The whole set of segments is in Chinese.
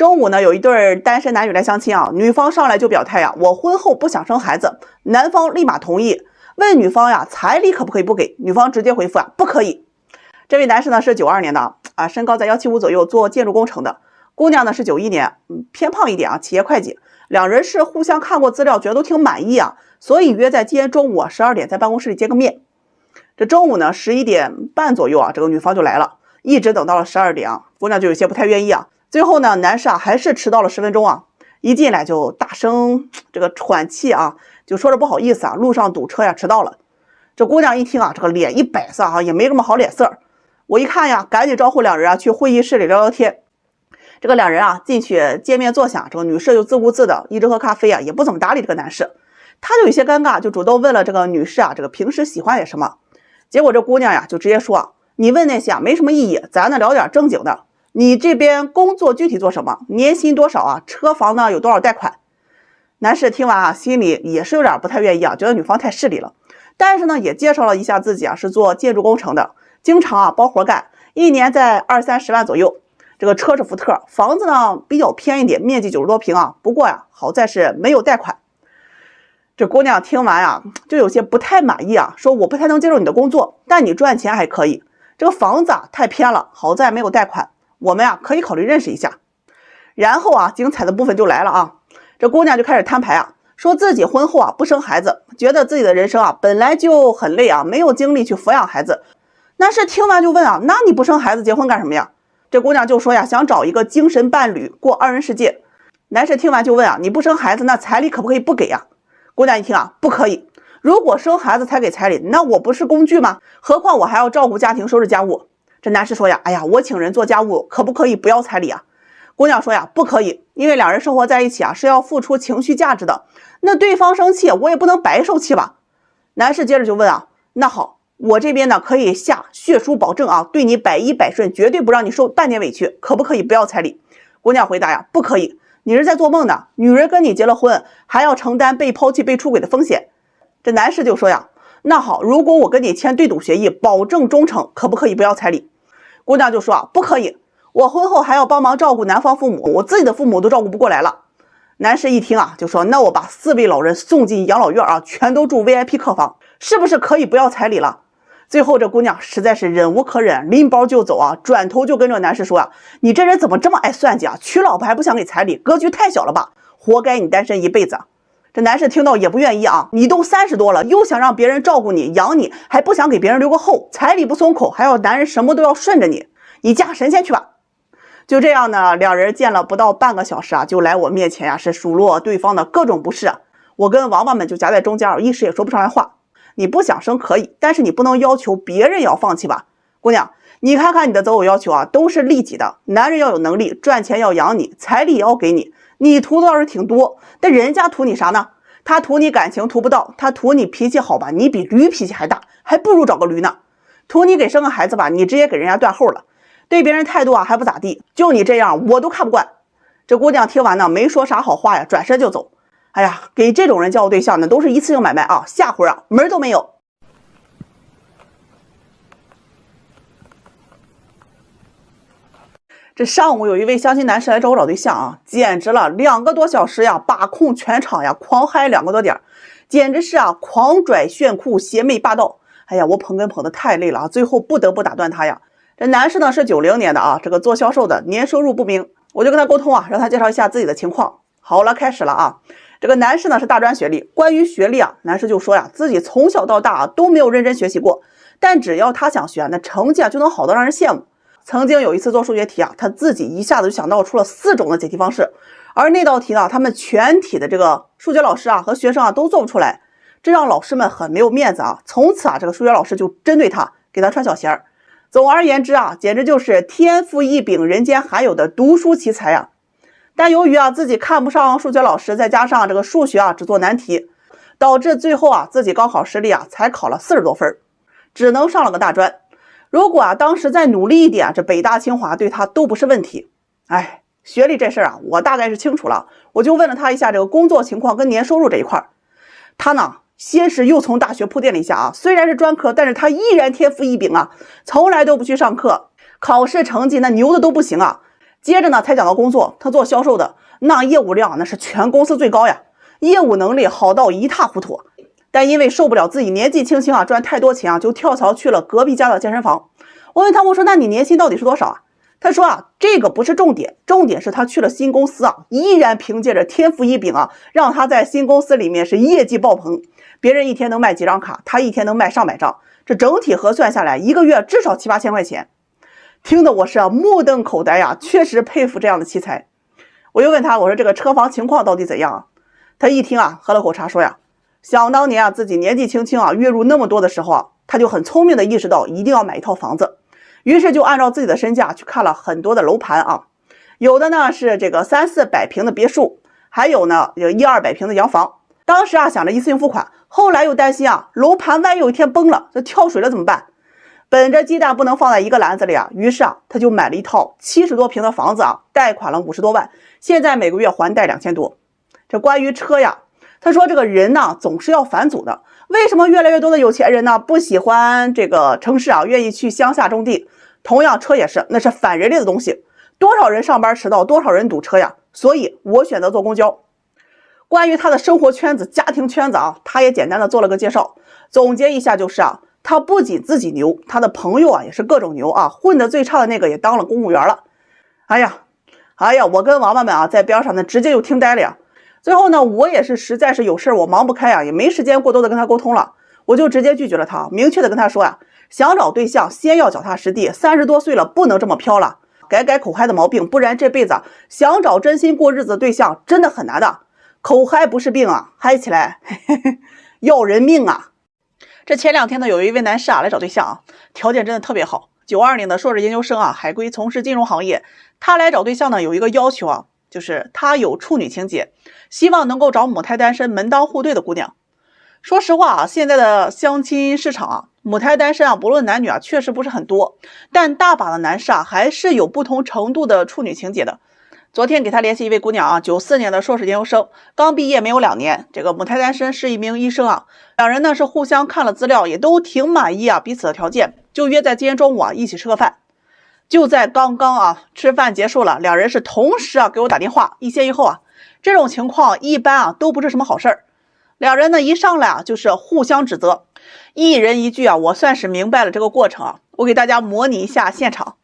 中午呢，有一对单身男女来相亲啊，女方上来就表态呀，我婚后不想生孩子，男方立马同意，问女方呀，彩礼可不可以不给？女方直接回复啊，不可以。这位男士呢是92年的啊，身高在175左右，做建筑工程的。姑娘呢是91年，偏胖一点啊，企业会计。两人是互相看过资料，觉得都挺满意啊，所以约在今天中午12点在办公室里见个面。这中午呢11点半左右啊，这个女方就来了，一直等到了12点啊，姑娘就有些不太愿意啊。最后呢，男士啊还是迟到了10分钟啊，一进来就大声这个喘气啊，就说着不好意思啊，路上堵车呀，迟到了。这姑娘一听啊，这个脸一摆色啊，也没什么好脸色。我一看呀，赶紧招呼两人啊去会议室里聊聊天。这个两人啊进去见面坐下，这个女士就自顾自的一直喝咖啡啊，也不怎么搭理这个男士。他就有些尴尬，就主动问了这个女士啊，这个平时喜欢点什么？结果这姑娘呀就直接说啊，你问那些啊没什么意义，咱呢聊点正经的。你这边工作具体做什么？年薪多少啊？车房呢有多少贷款？男士听完啊，心里也是有点不太愿意啊，觉得女方太势利了。但是呢，也介绍了一下自己啊，是做建筑工程的，经常啊包活干，一年在20-30万左右。这个车是福特，房子呢比较偏一点，面积90多平啊。不过呀，好在是没有贷款。这姑娘听完啊，就有些不太满意啊，说我不太能接受你的工作，但你赚钱还可以。这个房子啊太偏了，好在没有贷款。我们呀可以考虑认识一下。然后啊，精彩的部分就来了啊！这姑娘就开始摊牌啊，说自己婚后啊不生孩子，觉得自己的人生啊本来就很累啊，没有精力去抚养孩子。男士听完就问啊，那你不生孩子结婚干什么呀？这姑娘就说呀，想找一个精神伴侣过二人世界。男士听完就问啊，你不生孩子那彩礼可不可以不给啊？姑娘一听啊，不可以。如果生孩子才给彩礼，那我不是工具吗？何况我还要照顾家庭，收拾家务。这男士说呀，哎呀，我请人做家务，可不可以不要彩礼啊？姑娘说呀，不可以，因为两人生活在一起啊，是要付出情绪价值的。那对方生气，我也不能白受气吧？男士接着就问啊，那好，我这边呢可以下血书保证啊，对你百依百顺，绝对不让你受半点委屈，可不可以不要彩礼？姑娘回答呀，不可以，你是在做梦呢，女人跟你结了婚，还要承担被抛弃、被出轨的风险。这男士就说呀，那好，如果我跟你签对赌协议，保证忠诚，可不可以不要彩礼？姑娘就说啊，不可以，我婚后还要帮忙照顾男方父母，我自己的父母都照顾不过来了。男士一听啊，就说那我把4位老人送进养老院啊，全都住 VIP 客房，是不是可以不要彩礼了？最后这姑娘实在是忍无可忍，拎包就走啊，转头就跟这个男士说啊，你这人怎么这么爱算计啊？娶老婆还不想给彩礼，格局太小了吧？活该你单身一辈子。这男士听到也不愿意啊，你都30多了，又想让别人照顾你养你，还不想给别人留个后，彩礼不松口，还要男人什么都要顺着你，你嫁神仙去吧。就这样呢，两人见了不到半个小时啊，就来我面前呀，是数落对方的各种不是啊。我跟王八们就夹在中间啊，一时也说不上来话。你不想生可以，但是你不能要求别人要放弃吧。姑娘，你看看你的择偶要求啊，都是利己的，男人要有能力，赚钱要养你，彩礼也要给你，你图的倒是挺多，但人家图你啥呢？他图你感情图不到，他图你脾气好吧，你比驴脾气还大，还不如找个驴呢。图你给生个孩子吧，你直接给人家断后了。对别人态度啊还不咋地，就你这样我都看不惯。这姑娘听完呢没说啥好话呀，转身就走。哎呀，给这种人交对象呢都是一次性买卖啊，下回啊门都没有。这上午有一位相亲男士来找我找对象啊，简直了2个多小时呀，把控全场呀，狂嗨2个多点，简直是啊狂拽炫酷邪魅霸道。哎呀，我捧哏捧得太累了啊，最后不得不打断他呀。这男士呢是90年的啊，这个做销售的，年收入不明，我就跟他沟通啊，让他介绍一下自己的情况。好了，开始了啊。这个男士呢是大专学历，关于学历啊，男士就说呀，自己从小到大啊都没有认真学习过，但只要他想学，那成绩啊就能好到让人羡慕。曾经有一次做数学题啊，他自己一下子就想到出了4种的解题方式，而那道题呢，他们全体的这个数学老师啊和学生啊都做不出来，这让老师们很没有面子啊。从此啊，这个数学老师就针对他，给他穿小鞋儿。总而言之啊，简直就是天赋异禀，人间罕有的读书奇才啊。但由于啊自己看不上数学老师，再加上这个数学啊只做难题，导致最后啊自己高考失利啊，才考了40多分，只能上了个大专。如果啊当时再努力一点，这北大清华对他都不是问题。哎，学历这事儿啊，我大概是清楚了，我就问了他一下这个工作情况跟年收入这一块。他呢先是又从大学铺垫了一下啊，虽然是专科，但是他依然天赋异禀啊，从来都不去上课，考试成绩那牛的都不行啊。接着呢，才讲到工作，他做销售的，那业务量那是全公司最高呀，业务能力好到一塌糊涂。但因为受不了自己年纪轻轻啊赚太多钱啊，就跳槽去了隔壁家的健身房。我问他，我说那你年薪到底是多少啊？他说啊，这个不是重点，重点是他去了新公司啊，依然凭借着天赋异禀啊，让他在新公司里面是业绩爆棚。别人一天能卖几张卡，他一天能卖上百张，这整体核算下来，一个月至少7、8千块钱。听得我是目瞪口呆呀，确实佩服这样的奇才。我又问他，我说这个车房情况到底怎样啊？他一听啊，喝了口茶说呀，想当年啊，自己年纪轻轻啊，月入那么多的时候啊，他就很聪明的意识到一定要买一套房子。于是就按照自己的身价去看了很多的楼盘啊，有的呢是这个3、400平的别墅，还有呢有1、200平的洋房。当时啊想着一次性付款，后来又担心啊楼盘万一有一天崩了，这跳水了怎么办？本着鸡蛋不能放在一个篮子里啊，于是啊他就买了一套70多平的房子啊，贷款了50多万，现在每个月还贷2000多。这关于车呀，他说这个人呢总是要返祖的，为什么越来越多的有钱人呢不喜欢这个城市啊，愿意去乡下种地？同样车也是，那是反人类的东西，多少人上班迟到，多少人堵车呀，所以我选择坐公交。关于他的生活圈子、家庭圈子啊，他也简单的做了个介绍。总结一下就是啊，他不仅自己牛，他的朋友啊也是各种牛啊，混得最差的那个也当了公务员了。哎呀，我跟王八们啊在边上呢，直接就听呆了呀。最后呢，我也是实在是有事我忙不开啊，也没时间过多的跟他沟通了，我就直接拒绝了他，明确的跟他说呀，想找对象先要脚踏实地，30多岁了不能这么飘了，改改口嗨的毛病，不然这辈子想找真心过日子的对象真的很难的。口嗨不是病啊，嗨起来要人命啊。这前2天呢，有一位男士啊来找对象啊，条件真的特别好，92年的硕士研究生啊，海归，从事金融行业。他来找对象呢有一个要求啊，就是他有处女情节，希望能够找母胎单身门当户对的姑娘。说实话啊，现在的相亲市场啊，母胎单身啊，不论男女啊，确实不是很多，但大把的男士啊，还是有不同程度的处女情节的。昨天给他联系一位姑娘啊，94年的硕士研究生，刚毕业没有2年，这个母胎单身，是一名医生啊。两人呢是互相看了资料，也都挺满意啊彼此的条件，就约在今天中午啊一起吃个饭。就在刚刚啊吃饭结束了，两人是同时啊给我打电话，一先一后啊，这种情况一般啊都不是什么好事儿。两人呢一上来啊就是互相指责，一人一句啊，我算是明白了这个过程啊。我给大家模拟一下现场，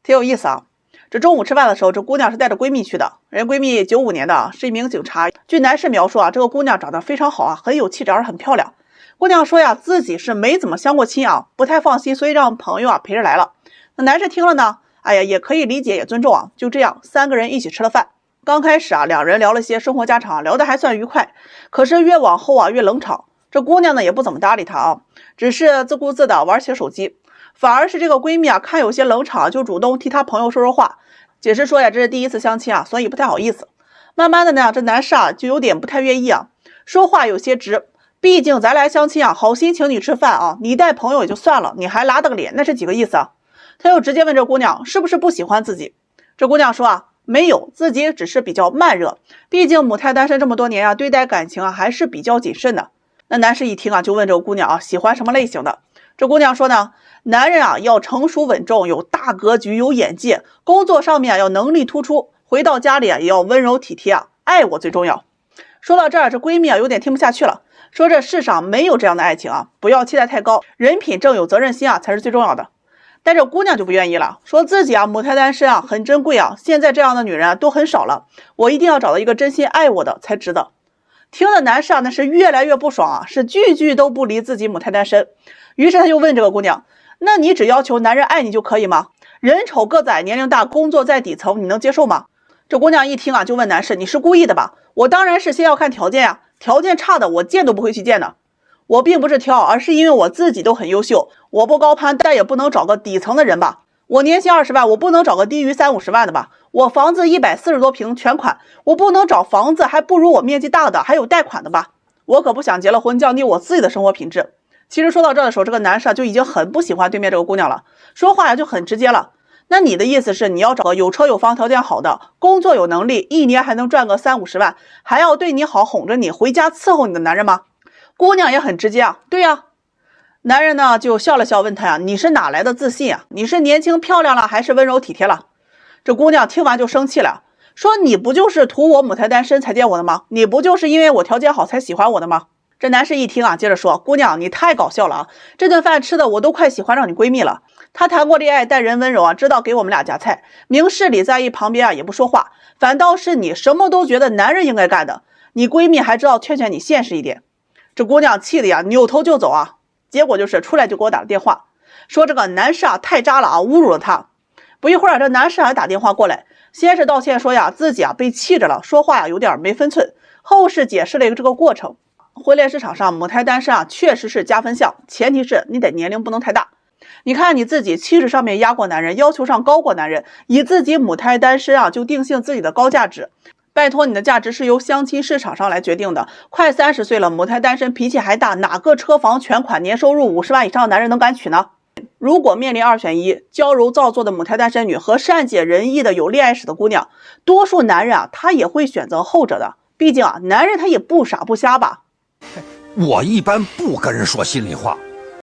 挺有意思啊。这中午吃饭的时候，这姑娘是带着闺蜜去的，人闺蜜95年的啊，是一名警察。据男士描述啊，这个姑娘长得非常好啊，很有气质，而很漂亮。姑娘说呀，自己是没怎么相过亲啊，不太放心，所以让朋友啊陪着来了。那男士听了呢，哎呀，也可以理解，也尊重啊。就这样，3个人一起吃了饭。刚开始啊，两人聊了些生活家常，聊得还算愉快。可是越往后啊，越冷场。这姑娘呢也不怎么搭理他啊，只是自顾自的玩起手机。反而是这个闺蜜啊，看有些冷场，就主动替她朋友说说话，解释说呀，这是第一次相亲啊，所以不太好意思。慢慢的呢，这男士啊就有点不太愿意啊，说话有些直。毕竟咱来相亲啊，好心请你吃饭啊，你带朋友也就算了，你还拉的个脸，那是几个意思啊？他又直接问这姑娘是不是不喜欢自己。这姑娘说啊，没有，自己只是比较慢热，毕竟母胎单身这么多年啊，对待感情啊还是比较谨慎的。那男士一听啊，就问这个姑娘啊，喜欢什么类型的？这姑娘说呢，男人啊要成熟稳重，有大格局，有眼界，工作上面要能力突出，回到家里啊也要温柔体贴啊，爱我最重要。说到这儿，这闺蜜啊有点听不下去了，说这世上没有这样的爱情啊，不要期待太高，人品正，有责任心啊才是最重要的。但这姑娘就不愿意了，说自己啊母胎单身啊很珍贵啊，现在这样的女人啊都很少了，我一定要找到一个真心爱我的才值得。听的男士啊那是越来越不爽啊，是句句都不离自己母胎单身。于是他就问这个姑娘，那你只要求男人爱你就可以吗？人丑个子矮，年龄大，工作在底层，你能接受吗？这姑娘一听啊就问男士，你是故意的吧？我当然是先要看条件呀，条件差的我见都不会去见的。我并不是挑，而是因为我自己都很优秀，我不高攀，但也不能找个底层的人吧。我年薪20万，我不能找个低于30、50万的吧。我房子140多平全款，我不能找房子还不如我面积大的，还有贷款的吧。我可不想结了婚降低我自己的生活品质。其实说到这的时候，这个男士就已经很不喜欢对面这个姑娘了，说话呀就很直接了。那你的意思是你要找个有车有房条件好的，工作有能力，一年还能赚个30、50万，还要对你好，哄着你，回家伺候你的男人吗？姑娘也很直接啊，对呀。男人呢就笑了笑，问他呀，你是哪来的自信啊？你是年轻漂亮了，还是温柔体贴了？这姑娘听完就生气了，说你不就是图我母胎单身才见我的吗？你不就是因为我条件好才喜欢我的吗？这男士一听啊，接着说，姑娘你太搞笑了啊，这顿饭吃的我都快喜欢上你闺蜜了。她谈过恋爱，待人温柔啊，知道给我们俩夹菜，明事理在一旁边啊也不说话，反倒是你什么都觉得男人应该干的，你闺蜜还知道劝劝你现实一点。这姑娘气的呀扭头就走啊，结果就是出来就给我打了电话，说这个男士啊太渣了啊，侮辱了她。不一会儿啊，这男士还打电话过来，先是道歉说呀自己啊被气着了，说话呀有点没分寸，后是解释了一个这个过程。婚恋市场上母胎单身啊确实是加分项，前提是你得年龄不能太大。你看你自己气质上面压过男人，要求上高过男人，以自己母胎单身啊就定性自己的高价值。拜托，你的价值是由相亲市场上来决定的。快30岁了，母胎单身，脾气还大，哪个车房全款年收入50万以上的男人能敢娶呢？如果面临2选1，娇柔造作的母胎单身女和善解人意的有恋爱史的姑娘，多数男人啊他也会选择后者的。毕竟啊，男人他也不傻不瞎吧。我一般不跟人说心里话。